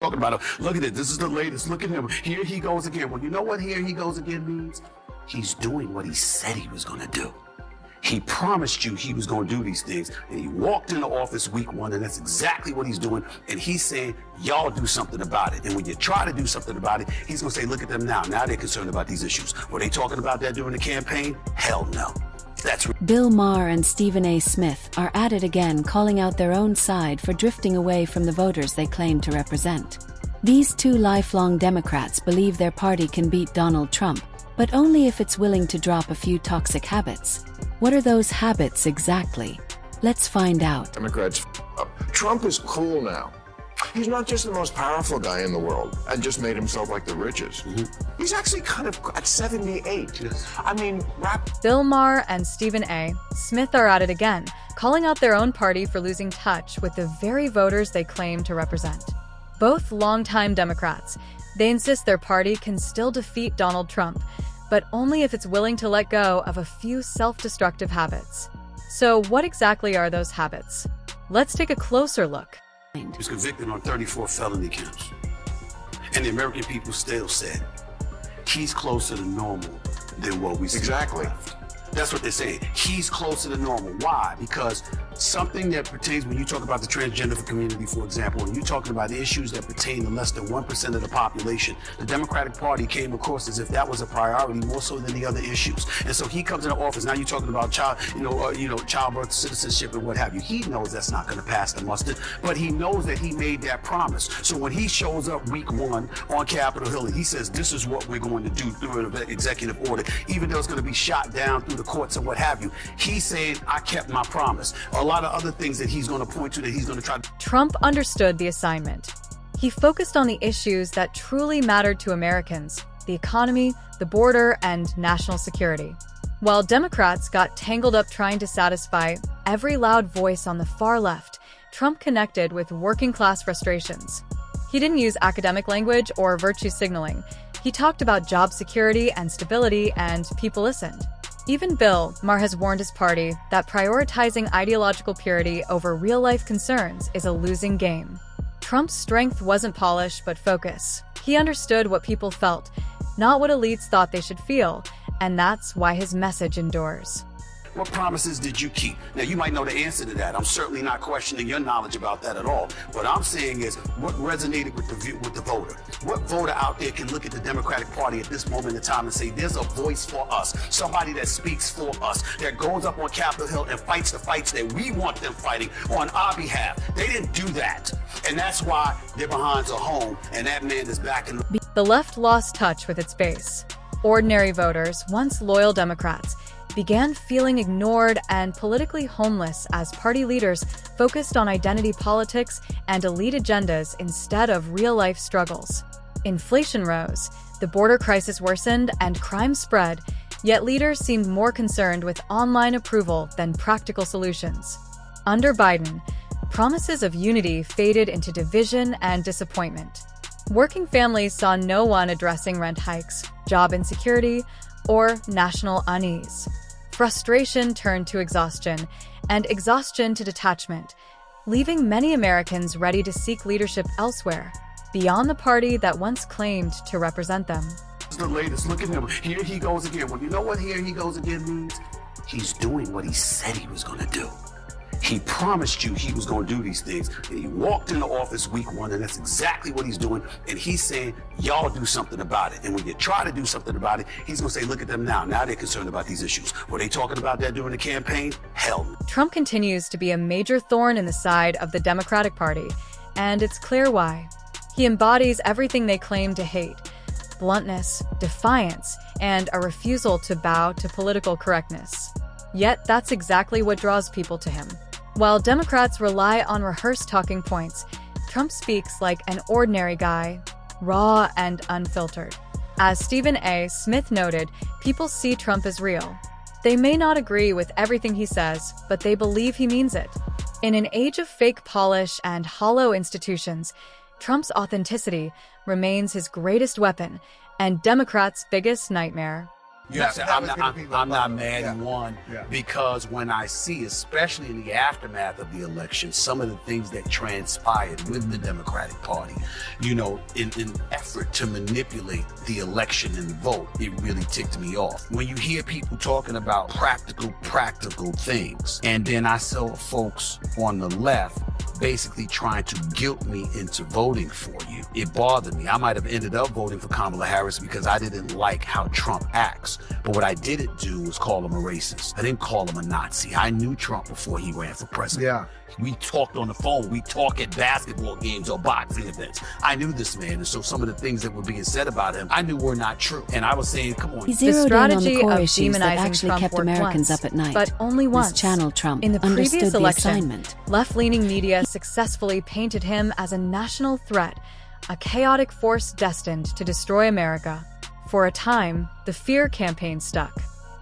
Talking about him. Look at it. This is the latest. Look at him. Here he goes again. Well, you know what here he goes again means? He's doing what he said he was going to do. He promised you he was going to do these things, and he walked into office week one, and that's exactly what he's doing. And he's saying, y'all do something about it. And when you try to do something about it, he's going to say, look at them now. Now they're concerned about these issues. Were they talking about that during the campaign? Hell no. Bill Maher and Stephen A. Smith are at it again, calling out their own side for drifting away from the voters they claim to represent. These two lifelong Democrats believe their party can beat Donald Trump, but only if it's willing to drop a few toxic habits. What are those habits exactly? Let's find out. Democrats up. Trump is cool now. He's not just the most powerful guy in the world and just made himself like the richest. He's actually kind of at 78. I mean, Bill Maher and Stephen A. Smith are at it again, calling out their own party for losing touch with the very voters they claim to represent. Both longtime Democrats, they insist their party can still defeat Donald Trump, but only if it's willing to let go of a few self-destructive habits. So what exactly are those habits? Let's take a closer look. He was convicted on 34 felony counts. And the American people still said, he's closer to normal than what we see. Exactly. That's what they're saying. He's closer to normal. Why? Because something that pertains, when you talk about the transgender community, for example, and you're talking about the issues that pertain to less than 1% of the population, the Democratic Party came across as if that was a priority more so than the other issues. And so he comes into office. Now you're talking about childbirth, citizenship, and what have you. He knows that's not going to pass the muster, but he knows that he made that promise. So when he shows up week one on Capitol Hill and he says, this is what we're going to do through an executive order, even though it's going to be shot down through the courts and what have you, he's saying, I kept my promise. A lot of other things that he's going to point to that he's going to try to... Trump understood the assignment. He focused on the issues that truly mattered to Americans: the economy, the border, and national security. While Democrats got tangled up trying to satisfy every loud voice on the far left, Trump connected with working-class frustrations. He didn't use academic language or virtue signaling. He talked about job security and stability, and people listened. Even Bill Maher has warned his party that prioritizing ideological purity over real-life concerns is a losing game. Trump's strength wasn't polish, but focus. He understood what people felt, not what elites thought they should feel, and that's why his message endures. What promises did you keep? Now, you might know the answer to that. I'm certainly not questioning your knowledge about that at all. What I'm saying is what resonated with the voter. What voter out there can look at the Democratic Party at this moment in time and say, there's a voice for us, somebody that speaks for us, that goes up on Capitol Hill and fights the fights that we want them fighting on our behalf. They didn't do that. And that's why their behinds are home, and that man is back in... The left lost touch with its base. Ordinary voters, once loyal Democrats, began feeling ignored and politically homeless as party leaders focused on identity politics and elite agendas instead of real-life struggles. Inflation rose, the border crisis worsened, and crime spread, yet leaders seemed more concerned with online approval than practical solutions. Under Biden, promises of unity faded into division and disappointment. Working families saw no one addressing rent hikes, job insecurity, or national unease. Frustration turned to exhaustion, and exhaustion to detachment, leaving many Americans ready to seek leadership elsewhere, beyond the party that once claimed to represent them. This is the latest. Look at him. Here he goes again. Well, you know what here he goes again means? He's doing what he said he was going to do. He promised you he was going to do these things, and he walked into office week one, and that's exactly what he's doing. And he's saying, y'all do something about it. And when you try to do something about it, he's going to say, look at them now. Now they're concerned about these issues. Were they talking about that during the campaign? Hell no. Trump continues to be a major thorn in the side of the Democratic Party, and it's clear why. He embodies everything they claim to hate: bluntness, defiance, and a refusal to bow to political correctness. Yet that's exactly what draws people to him. While Democrats rely on rehearsed talking points, Trump speaks like an ordinary guy, raw and unfiltered. As Stephen A. Smith noted, people see Trump as real. They may not agree with everything he says, but they believe he means it. In an age of fake polish and hollow institutions, Trump's authenticity remains his greatest weapon and Democrats' biggest nightmare. Yes, That I'm was not, gonna be the I'm not bottom. mad Yeah. one Yeah. because when I see, especially in the aftermath of the election, some of the things that transpired with the Democratic Party, you know, in effort to manipulate the election and the vote, it really ticked me off. When you hear people talking about practical things, and then I saw folks on the left basically trying to guilt me into voting for you, it bothered me. I might have ended up voting for Kamala Harris because I didn't like how Trump acts. But what I didn't do was call him a racist. I didn't call him a Nazi. I knew Trump before he ran for president. Yeah. We talked on the phone. We talk at basketball games or boxing events. I knew this man. And so some of the things that were being said about him, I knew were not true. And I was saying, come on. He zeroed in on the strategy core of issues that demonizing actually Trump kept worked Americans once, up at night. but only once. This channel Trump In the understood previous the election, assignment. left-leaning media successfully painted him as a national threat, a chaotic force destined to destroy America. For a time, the fear campaign stuck.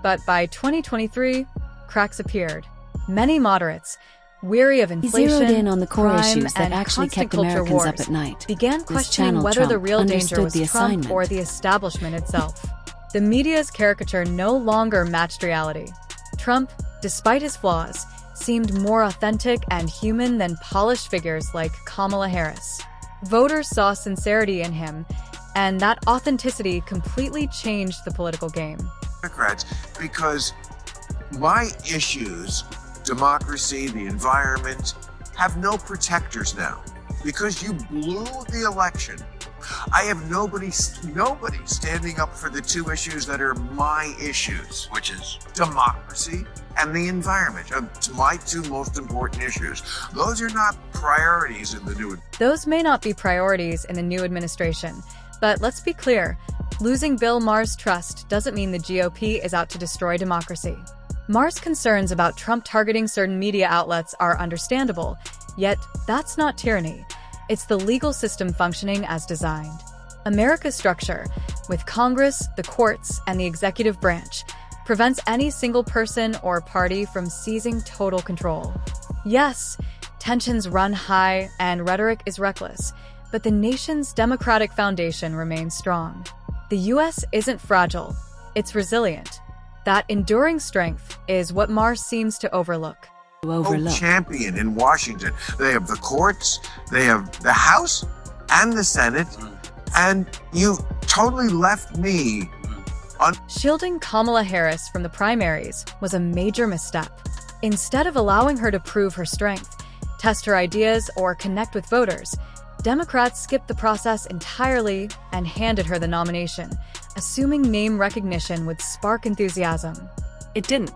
But by 2023, cracks appeared. Many moderates, weary of He inflation, zeroed in on the core crime, issues that and actually constant kept culture Americans wars, up at night. began This questioning channel whether the Trump real danger understood was the Trump assignment. or the establishment itself. The media's caricature no longer matched reality. Trump, despite his flaws, seemed more authentic and human than polished figures like Kamala Harris. Voters saw sincerity in him, and that authenticity completely changed the political game. Democrats, because my issues, democracy, the environment, have no protectors now. Because you blew the election, I have nobody standing up for the two issues that are my issues, which is democracy and the environment. My two most important issues. Those are not priorities in the new. Those may not be priorities in the new administration, but let's be clear, losing Bill Maher's trust doesn't mean the GOP is out to destroy democracy. Maher's concerns about Trump targeting certain media outlets are understandable, yet that's not tyranny. It's the legal system functioning as designed. America's structure, with Congress, the courts, and the executive branch, prevents any single person or party from seizing total control. Yes, tensions run high and rhetoric is reckless, but the nation's democratic foundation remains strong. The U.S. isn't fragile, it's resilient. That enduring strength is what Maher seems to overlook. Champion in Washington. They have the courts, they have the House and the Senate, and you totally left me on. Shielding Kamala Harris from the primaries was a major misstep. Instead of allowing her to prove her strength, test her ideas, or connect with voters, Democrats skipped the process entirely and handed her the nomination, assuming name recognition would spark enthusiasm. It didn't.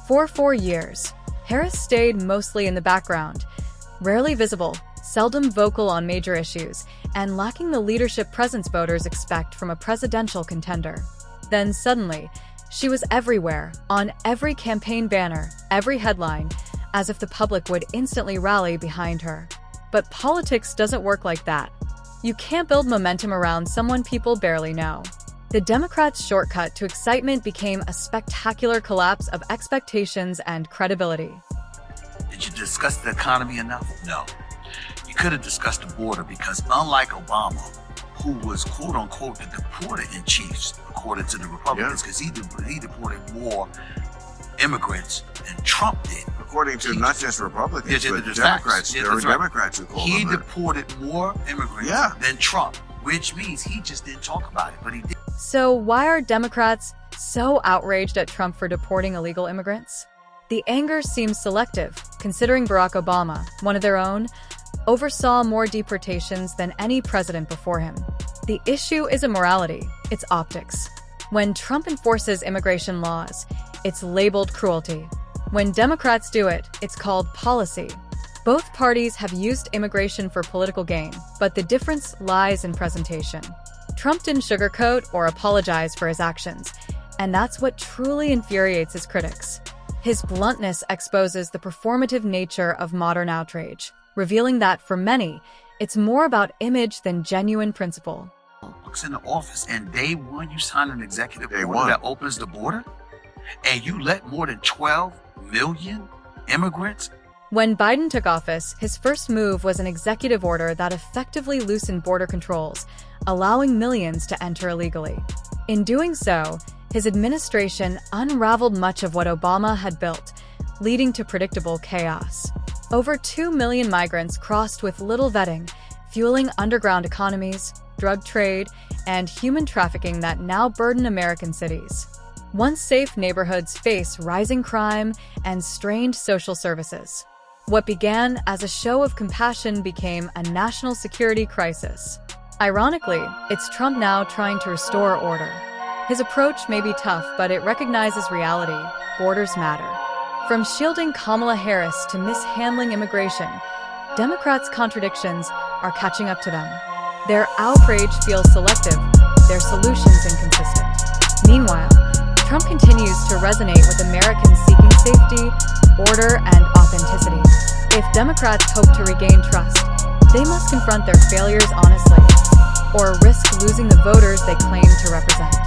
For 4 years, Harris stayed mostly in the background, rarely visible, seldom vocal on major issues, and lacking the leadership presence voters expect from a presidential contender. Then suddenly, she was everywhere, on every campaign banner, every headline, as if the public would instantly rally behind her. But politics doesn't work like that. You can't build momentum around someone people barely know. The Democrats' shortcut to excitement became a spectacular collapse of expectations and credibility. Did you discuss the economy enough? No. You could have discussed the border because unlike Obama, who was quote-unquote the deporter-in-chief, according to the Republicans, because he deported more immigrants than Trump did. According to not just Republicans, Yeah, but there's Democrats. facts. Yeah, There were that's right. Democrats who called He him that. deported more immigrants Yeah. than Trump, which means he just didn't talk about it, but he did. So why are Democrats so outraged at Trump for deporting illegal immigrants? The anger seems selective, considering Barack Obama, one of their own, oversaw more deportations than any president before him. The issue isn't morality, it's optics. When Trump enforces immigration laws, it's labeled cruelty. When Democrats do it, it's called policy. Both parties have used immigration for political gain, but the difference lies in presentation. Trump didn't sugarcoat or apologize for his actions, and that's what truly infuriates his critics. His bluntness exposes the performative nature of modern outrage, revealing that, for many, it's more about image than genuine principle. Looks in the office, and day one you sign an executive Day order one. that opens the border, and you let more than 12 million immigrants. When Biden took office, his first move was an executive order that effectively loosened border controls, allowing millions to enter illegally. In doing so, his administration unraveled much of what Obama had built, leading to predictable chaos. Over 2 million migrants crossed with little vetting, fueling underground economies, drug trade, and human trafficking that now burden American cities. Once safe neighborhoods face rising crime and strained social services. What began as a show of compassion became a national security crisis. Ironically, it's Trump now trying to restore order. His approach may be tough, but it recognizes reality. Borders matter. From shielding Kamala Harris to mishandling immigration, Democrats' contradictions are catching up to them. Their outrage feels selective, their solutions inconsistent. Meanwhile, Trump continues to resonate with Americans seeking safety, order, and authenticity. If Democrats hope to regain trust, they must confront their failures honestly, or risk losing the voters they claim to represent.